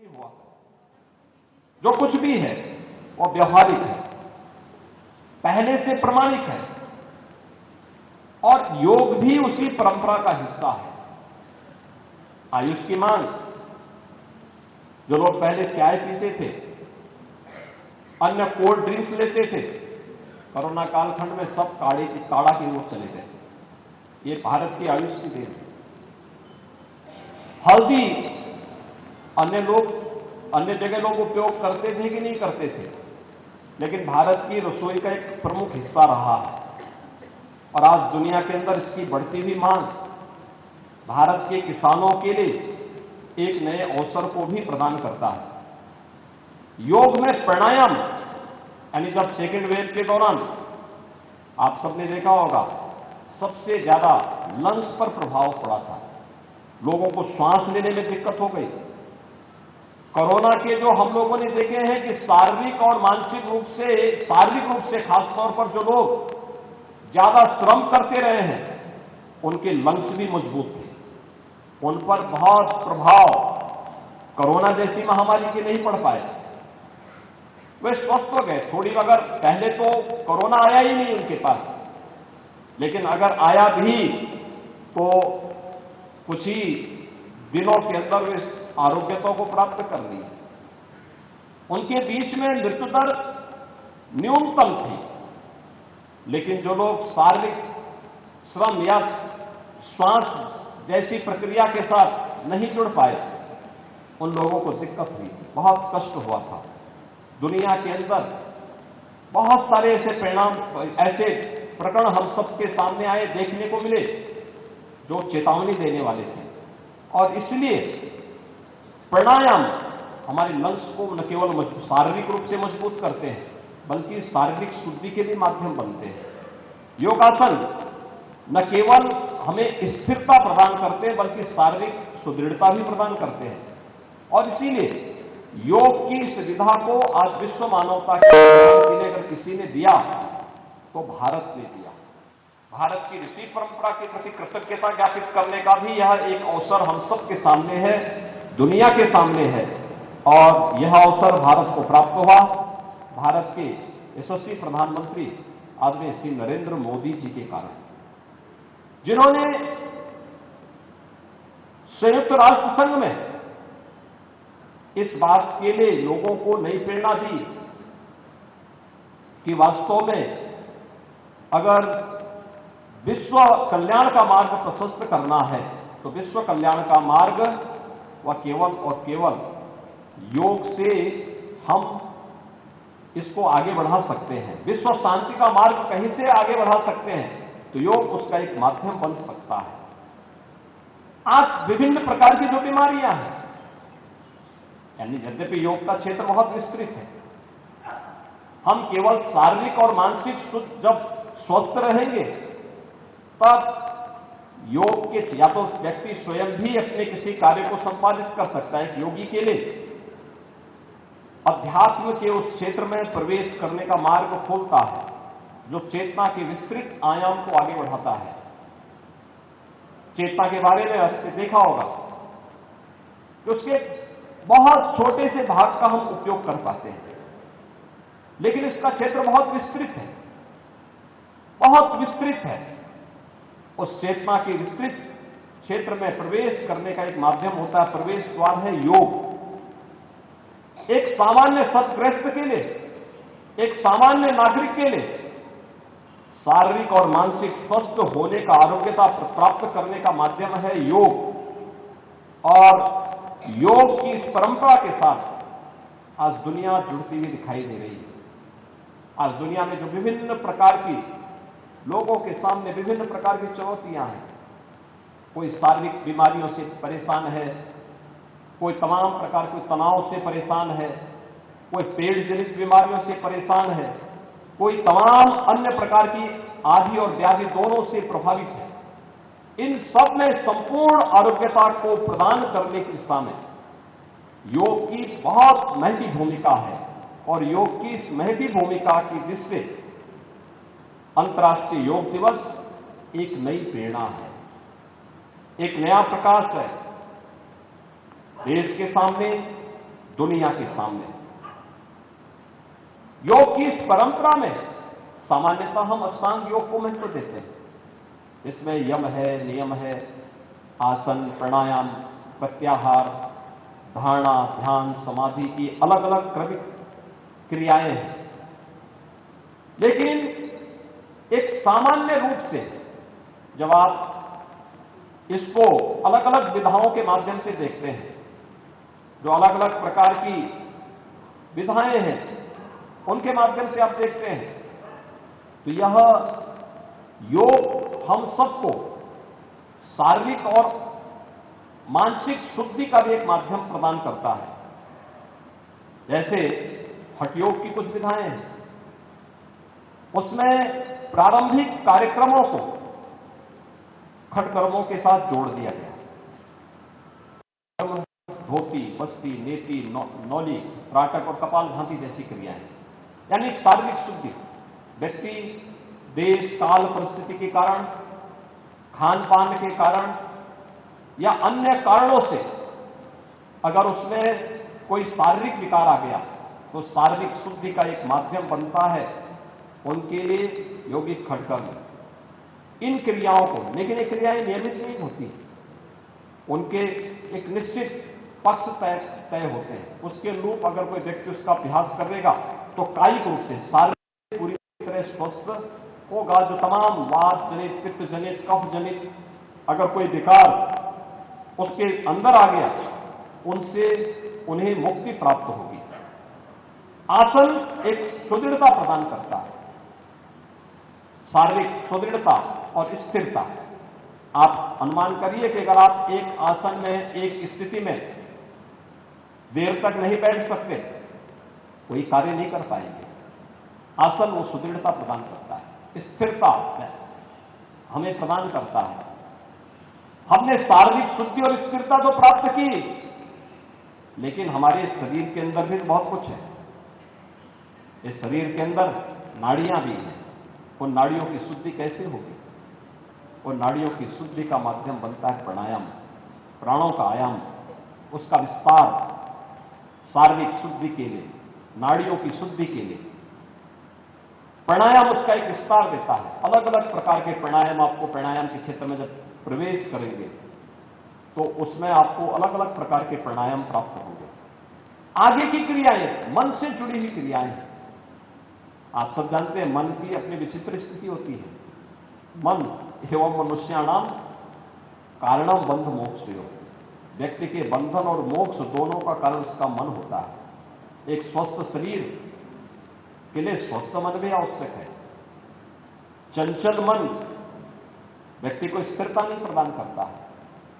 नहीं हुआ। जो कुछ भी है वो व्यवहारिक है, पहले से प्रमाणिक है और योग भी उसी परंपरा का हिस्सा है। आयुष की मांग, जो लोग पहले चाय पीते थे, अन्य कोल्ड ड्रिंक्स लेते थे, कोरोना कालखंड में सब काढ़ा की ओर चले गए। ये भारत की आयुष की देन है। हल्दी अन्य जगह लोग उपयोग करते थे कि नहीं करते थे, लेकिन भारत की रसोई का एक प्रमुख हिस्सा रहा है और आज दुनिया के अंदर इसकी बढ़ती हुई मांग भारत के किसानों के लिए एक नए अवसर को भी प्रदान करता है। योग में प्राणायाम, यानी जब सेकेंड वेव के दौरान आप सबने देखा होगा सबसे ज्यादा लंग्स पर प्रभाव पड़ा था, लोगों को श्वास लेने में दिक्कत हो गई। कोरोना के जो हम लोगों ने देखे हैं कि शारीरिक और मानसिक रूप से खासतौर पर जो लोग ज्यादा श्रम करते रहे हैं उनके लंग्स भी मजबूत थे, उन पर बहुत प्रभाव कोरोना जैसी महामारी के नहीं पड़ पाए, वे स्वस्थ हो गए। थोड़ी अगर पहले तो कोरोना आया ही नहीं उनके पास, लेकिन अगर आया भी तो कुछ ही दिनों के अंदर वे आरोग्यता को प्राप्त कर ली। उनके बीच में मृत्यु दर न्यूनतम थी, लेकिन जो लोग शारीरिक श्रम या श्वास जैसी प्रक्रिया के साथ नहीं जुड़ पाए उन लोगों को दिक्कत हुई, बहुत कष्ट हुआ था। दुनिया के अंदर बहुत सारे ऐसे प्रकरण हम सबके सामने आए, देखने को मिले जो चेतावनी देने वाले थे। और इसलिए प्राणायाम हमारे लंग्स को न केवल शारीरिक रूप से मजबूत करते हैं बल्कि शारीरिक शुद्धि के भी माध्यम बनते हैं। योगासन न केवल हमें स्थिरता प्रदान करते हैं बल्कि शारीरिक सुदृढ़ता भी प्रदान करते हैं। और इसीलिए योग की सुविधा को आज विश्व मानवता के लिए अगर किसी ने दिया तो भारत ने दिया। भारत की ऋषि परंपरा के प्रति कृतज्ञता ज्ञापित करने का भी यह एक अवसर हम सबके सामने है, दुनिया के सामने है। और यह अवसर भारत को प्राप्त हुआ भारत के यशस्वी प्रधानमंत्री आदरणीय श्री नरेंद्र मोदी जी के कारण, जिन्होंने संयुक्त राष्ट्र संघ में इस बात के लिए लोगों को नई प्रेरणा दी कि वास्तव में अगर विश्व कल्याण का मार्ग प्रशस्त करना है तो विश्व कल्याण का मार्ग वह केवल और केवल योग से हम इसको आगे बढ़ा सकते हैं। विश्व शांति का मार्ग कहीं से आगे बढ़ा सकते हैं तो योग उसका एक माध्यम बन सकता है। आज विभिन्न प्रकार की जो बीमारियां हैं, यानी यद्यपि योग का क्षेत्र बहुत विस्तृत है, हम केवल शारीरिक और मानसिक जब स्वस्थ रहेंगे तब योग के या तो व्यक्ति स्वयं भी अपने किसी कार्य को संपादित कर सकता है। योगी के लिए अध्यात्म के उस क्षेत्र में प्रवेश करने का मार्ग खोलता है जो चेतना के विस्तृत आयाम को आगे बढ़ाता है। चेतना के बारे में आपने देखा होगा कि उसके बहुत छोटे से भाग का हम उपयोग कर पाते हैं, लेकिन इसका क्षेत्र बहुत विस्तृत है, बहुत विस्तृत है। उस चेतना के विस्तृत क्षेत्र में प्रवेश करने का एक माध्यम होता है, प्रवेश द्वार है योग। एक सामान्य सतग्रस्त के लिए, एक सामान्य नागरिक के लिए शारीरिक और मानसिक स्वस्थ होने का, आरोग्यता प्राप्त करने का माध्यम है योग। और योग की इस परंपरा के साथ आज दुनिया जुड़ती हुई दिखाई दे रही है। आज दुनिया में जो विभिन्न प्रकार की लोगों के सामने विभिन्न प्रकार की चुनौतियां हैं, कोई शारीरिक बीमारियों से परेशान है, कोई तमाम प्रकार के तनाव से परेशान है, कोई पेट जनित बीमारियों से परेशान है, कोई तमाम अन्य प्रकार की आदि और व्याधि दोनों से प्रभावित है। इन सब में संपूर्ण आरोग्यता को प्रदान करने की दिशा में योग की बहुत महती भूमिका है। और योग की इस महती भूमिका की दृष्टि से अंतर्राष्ट्रीय योग दिवस एक नई प्रेरणा है, एक नया प्रकाश है। देश के सामने दुनिया के सामने। योग की इस परंपरा में सामान्यतः हम अष्टांग योग को महत्व देते हैं। इसमें यम है, नियम है, आसन, प्राणायाम, प्रत्याहार, धारणा, ध्यान, समाधि की अलग अलग क्रमिक क्रियाएं हैं। लेकिन एक सामान्य रूप से जब आप इसको अलग अलग विधाओं के माध्यम से देखते हैं, जो अलग अलग प्रकार की विधाएं हैं उनके माध्यम से आप देखते हैं, तो यह योग हम सबको शारीरिक और मानसिक शुद्धि का भी एक माध्यम प्रदान करता है। जैसे हठयोग की कुछ विधाएं हैं, उसमें प्रारंभिक कार्यक्रमों को खटकर्मों के साथ जोड़ दिया गया। धोती, बस्ती, नेति, नौली, त्राटक और कपालभाति जैसी क्रियाएं, यानी शारीरिक शुद्धि। व्यक्ति देश काल परिस्थिति के कारण, खान पान के कारण या अन्य कारणों से अगर उसमें कोई शारीरिक विकार आ गया तो शारीरिक शुद्धि का एक माध्यम बनता है उनके लिए यौगिक खटकर्म। इन क्रियाओं को, लेकिन ये क्रियाएं नियमित नहीं होती, उनके एक निश्चित पक्ष तय होते हैं। उसके अनुरूप अगर कोई व्यक्ति उसका अभ्यास करेगा तो कायिक रूप से शारीरिक पूरी तरह स्वस्थ होगा। जो तमाम वात जनित, पित्त जनित, कफ जनित अगर कोई विकार उसके अंदर आ गया, उनसे उन्हें मुक्ति प्राप्त होगी। आसन एक सुदृढ़ता प्रदान करता है, शारीरिक सुदृढ़ता और स्थिरता। आप अनुमान करिए कि अगर आप एक आसन में, एक स्थिति में देर तक नहीं बैठ सकते, कोई कार्य नहीं कर पाएंगे। आसन वो सुदृढ़ता प्रदान करता है, स्थिरता हमें प्रदान करता है। हमने शारीरिक शुद्धि और स्थिरता तो प्राप्त की, लेकिन हमारे शरीर के अंदर भी बहुत कुछ है। इस शरीर के अंदर नाड़ियां भी हैं। उन नाड़ियों की शुद्धि कैसे होगी? और नाड़ियों की शुद्धि का माध्यम बनता है प्राणायाम, प्राणों का आयाम, उसका विस्तार शारीरिक शुद्धि के लिए, नाड़ियों की शुद्धि के लिए प्राणायाम उसका एक विस्तार देता है। अलग अलग प्रकार के प्राणायाम, आपको प्राणायाम के क्षेत्र में जब प्रवेश करेंगे तो उसमें आपको अलग अलग प्रकार के प्राणायाम प्राप्त होंगे। आगे की क्रियाएं मन से जुड़ी हुई क्रियाएं हैं। आप सब जानते हैं मन की अपनी विचित्र स्थिति होती है। मन एवं मनुष्याणाम कारणम बंध मोक्षयो, व्यक्ति के बंधन और मोक्ष दोनों का कारण उसका मन होता है। एक स्वस्थ शरीर के लिए स्वस्थ मन भी आवश्यक है। चंचल मन व्यक्ति को स्थिरता नहीं प्रदान करता है,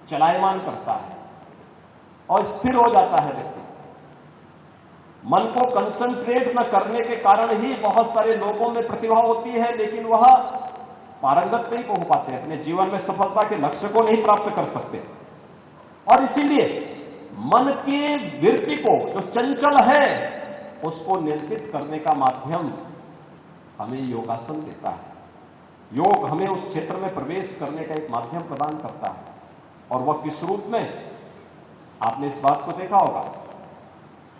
चलायमान करता है और स्थिर हो जाता है व्यक्ति। मन को कंसंट्रेट न करने के कारण ही बहुत सारे लोगों में प्रतिभा होती है, लेकिन वह पारंगत नहीं हो पाते, अपने जीवन में सफलता के लक्ष्य को नहीं प्राप्त कर सकते। और इसीलिए मन की वृत्ति को, जो चंचल है, उसको नियंत्रित करने का माध्यम हमें योगासन देता है। योग हमें उस क्षेत्र में प्रवेश करने का एक माध्यम प्रदान करता है। और वह किस रूप में? आपने इस बात को देखा होगा।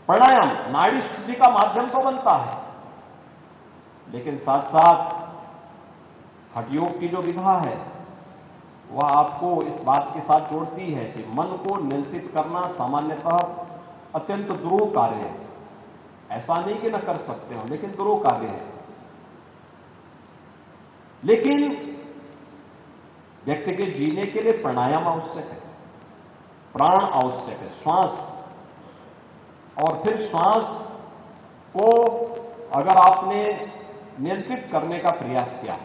प्राणायाम नाड़ी शुद्धि का माध्यम तो बनता है, लेकिन साथ साथ हठयोग की जो विधा है वह आपको इस बात के साथ जोड़ती है कि मन को नियंत्रित करना सामान्यतः अत्यंत दुरूह कार्य है। ऐसा नहीं कि न कर सकते हो, लेकिन दुरूह कार्य है। लेकिन व्यक्ति के जीने के लिए प्राणायाम आवश्यक है, प्राण आवश्यक है, श्वास। और फिर श्वास को अगर आपने नियंत्रित करने का प्रयास किया,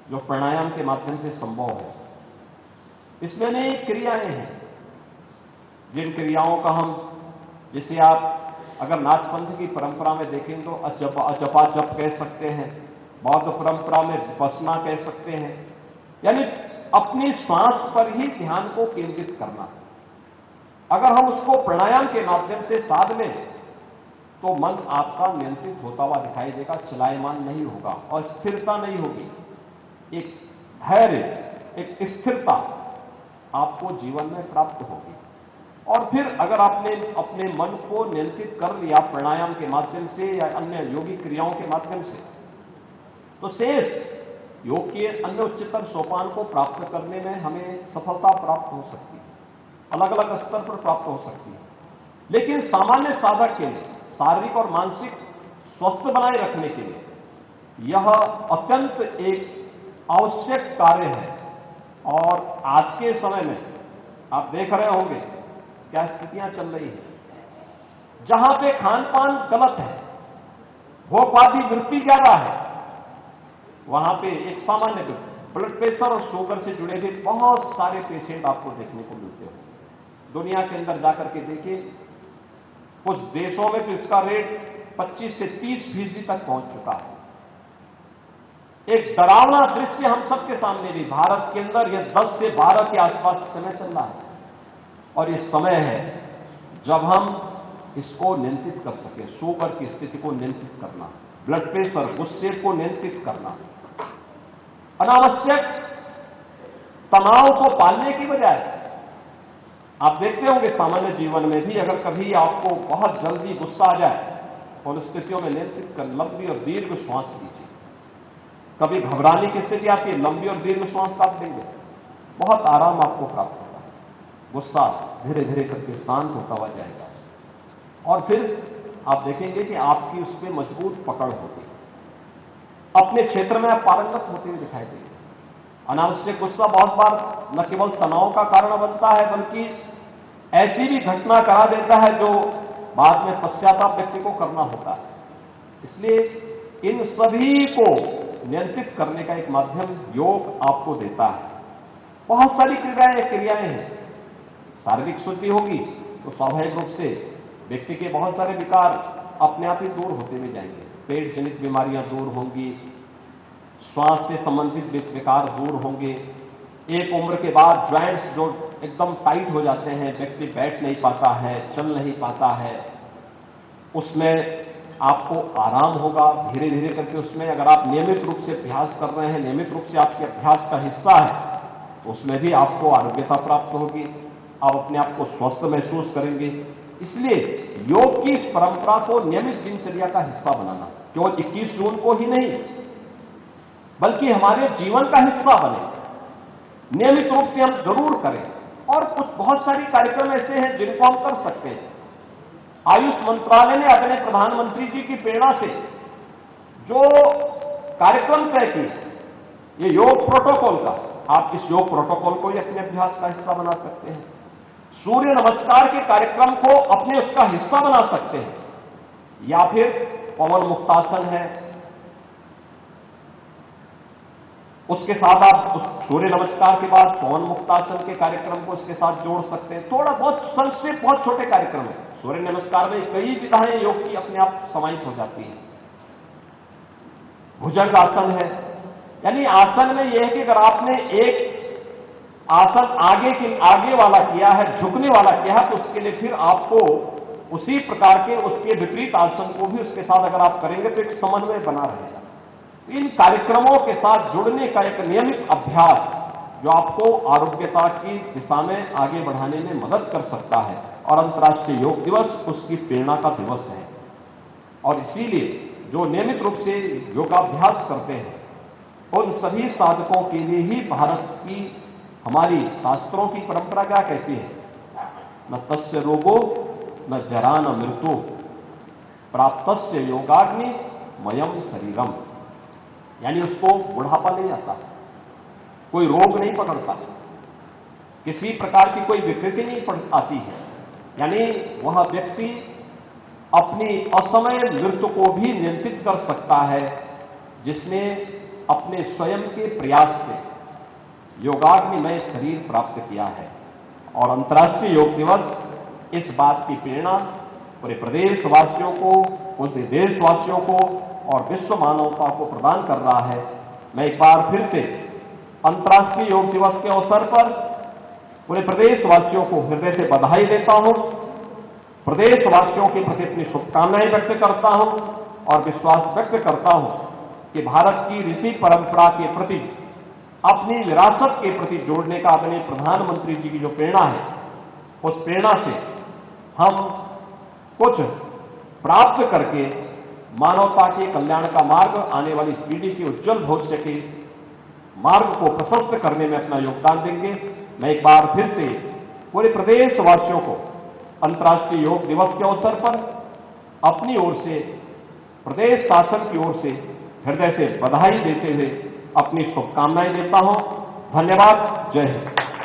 जो प्राणायाम के माध्यम से संभव है, इसमें अनेक क्रियाएं हैं। जिन क्रियाओं का हम, जैसे आप अगर नाथपंथ की परंपरा में देखें तो अजपा जप कह सकते हैं, बौद्ध परंपरा में विपश्यना कह सकते हैं, यानी अपनी श्वास पर ही ध्यान को केंद्रित करना। अगर हम उसको प्राणायाम के माध्यम से साध लें तो मन आपका नियंत्रित होता हुआ दिखाई देगा, चलायमान नहीं होगा और स्थिरता नहीं होगी। एक धैर्य, एक स्थिरता आपको जीवन में प्राप्त होगी। और फिर अगर आपने अपने मन को नियंत्रित कर लिया प्राणायाम के माध्यम से या अन्य योगिक क्रियाओं के माध्यम से, तो शेष योग के अन्य उच्चतर सोपान को प्राप्त करने में हमें सफलता प्राप्त हो सकती है, अलग अलग स्तर पर प्राप्त हो सकती है। लेकिन सामान्य साधक के लिए शारीरिक और मानसिक स्वस्थ बनाए रखने के लिए यह अत्यंत एक आवश्यक कार्य है। और आज के समय में आप देख रहे होंगे क्या स्थितियां चल रही है, जहां पे खान पान गलत है, भोगवादी वृत्ति ज्यादा है, वहां पे एक सामान्य ब्लड प्रेशर और शुगर से जुड़े हुए बहुत सारे पेशेंट आपको देखने को मिलते हो। दुनिया के अंदर जाकर के देखिए, कुछ देशों में तो इसका रेट 25 से 30% तक पहुंच चुका है। एक डरावना दृश्य हम सबके सामने भी भारत के अंदर यह 10 से 12 के आसपास समय चल रहा है, और ये समय है जब हम इसको नियंत्रित कर सके। शुगर की स्थिति को नियंत्रित करना, ब्लड प्रेशर, गुस्से को नियंत्रित करना, अनावश्यक तनाव को पालने की बजाय आप देखते होंगे सामान्य जीवन में भी, अगर कभी आपको बहुत जल्दी गुस्सा आ जाए, उन स्थितियों में नियंत्रित कर लंबी और दीर्घ श्वास लीजिए। कभी घबराने की स्थिति आती है, लंबी और दीर्घ श्वास आप देंगे, बहुत आराम आपको प्राप्त होगा, गुस्सा धीरे धीरे करके शांत होता हुआ जाएगा, और फिर आप देखेंगे कि आपकी उस पर मजबूत पकड़ होगी, अपने क्षेत्र में आप पारंगत होते हुए दिखाई देंगे। अनावश्यक गुस्सा बहुत बार न केवल तनाव का कारण बनता है, बल्कि ऐसी भी घटना करा देता है जो बाद में पश्चाताप व्यक्ति को करना होता है। इसलिए इन सभी को नियंत्रित करने का एक माध्यम योग आपको देता है। बहुत सारी क्रियाएं हैं। शारीरिक शुद्धि होगी तो स्वाभाविक रूप से व्यक्ति के बहुत सारे विकार अपने आप ही दूर होते हुए जाएंगे। पेट जनित बीमारियां दूर होंगी, श्वास से संबंधित विकार दूर होंगे। एक उम्र के बाद ज्वाइंट्स जो एकदम टाइट हो जाते हैं, व्यक्ति बैठ नहीं पाता है, चल नहीं पाता है, उसमें आपको आराम होगा धीरे धीरे करके। उसमें अगर आप नियमित रूप से अभ्यास कर रहे हैं, नियमित रूप से आपके अभ्यास का हिस्सा है, तो उसमें भी आपको आरोग्यता प्राप्त होगी, आप अपने आप को स्वस्थ महसूस करेंगे। इसलिए योग की इस परंपरा को नियमित दिनचर्या का हिस्सा बनाना, केवल 21 जून को ही नहीं बल्कि हमारे जीवन का हिस्सा बने, नियमित रूप से हम जरूर करें। और कुछ बहुत सारी कार्यक्रम ऐसे हैं जिनको हम कर सकते हैं। आयुष मंत्रालय ने अपने प्रधानमंत्री जी की प्रेरणा से जो कार्यक्रम तय किए, ये योग प्रोटोकॉल का, आप इस योग प्रोटोकॉल को ही अपने अभ्यास का हिस्सा बना सकते हैं। सूर्य नमस्कार के कार्यक्रम को अपने उसका हिस्सा बना सकते हैं, या फिर पवन मुक्तासन है, उसके साथ आप उस सूर्य नमस्कार के बाद पवन मुक्तासन के कार्यक्रम को उसके साथ जोड़ सकते हैं। थोड़ा बहुत संक्षेप, बहुत छोटे कार्यक्रम है। सूर्य नमस्कार में कई विधाएं योग की अपने आप समाहित हो जाती हैं। भुजंग आसन है, यानी आसन में यह है कि अगर आपने एक आसन आगे वाला किया है, झुकने वाला किया है, तो उसके लिए फिर आपको उसी प्रकार के उसके विपरीत आसन को भी उसके साथ अगर आप करेंगे तो एक समन्वय बना रहेगा। इन कार्यक्रमों के साथ जुड़ने का एक नियमित अभ्यास जो आपको आरोग्यता की दिशा में आगे बढ़ाने में मदद कर सकता है, और अंतर्राष्ट्रीय योग दिवस उसकी प्रेरणा का दिवस है। और इसीलिए जो नियमित रूप से योगाभ्यास करते हैं, उन सभी साधकों के लिए ही भारत की, हमारी शास्त्रों की परंपरा क्या कहती है, न तस्य रोगो न जरा न मृत्यु प्राप्तस्य योगाग्नि मयम शरीरम। यानी उसको बुढ़ापा नहीं आता, कोई रोग नहीं पकड़ता, किसी प्रकार की कोई विकृति नहीं आती है। यानी वह व्यक्ति अपनी असमय मृत्यु को भी नियंत्रित कर सकता है, जिसने अपने स्वयं के प्रयास से योगाग्निमय शरीर प्राप्त किया है। और अंतर्राष्ट्रीय योग दिवस इस बात की प्रेरणा पूरे प्रदेशवासियों को, पूरे देशवासियों को और विश्व मानवता को प्रदान कर रहा है। मैं एक बार फिर से अंतर्राष्ट्रीय योग दिवस के अवसर पर पूरे प्रदेशवासियों को हृदय से बधाई देता हूं, प्रदेशवासियों के प्रति अपनी शुभकामनाएं व्यक्त करता हूं और विश्वास व्यक्त करता हूं कि भारत की ऋषि परंपरा के प्रति, अपनी विरासत के प्रति जोड़ने का अपने प्रधानमंत्री जी की जो प्रेरणा है, उस प्रेरणा से हम कुछ प्राप्त करके मानवता के कल्याण का मार्ग, आने वाली पीढ़ी के उज्जवल भविष्य के मार्ग को प्रशस्त करने में अपना योगदान देंगे। मैं एक बार फिर से पूरे प्रदेशवासियों को अंतर्राष्ट्रीय योग दिवस के अवसर पर अपनी ओर से, प्रदेश शासन की ओर से हृदय से बधाई देते हुए अपनी शुभकामनाएं देता हूं। धन्यवाद। जय हिंद।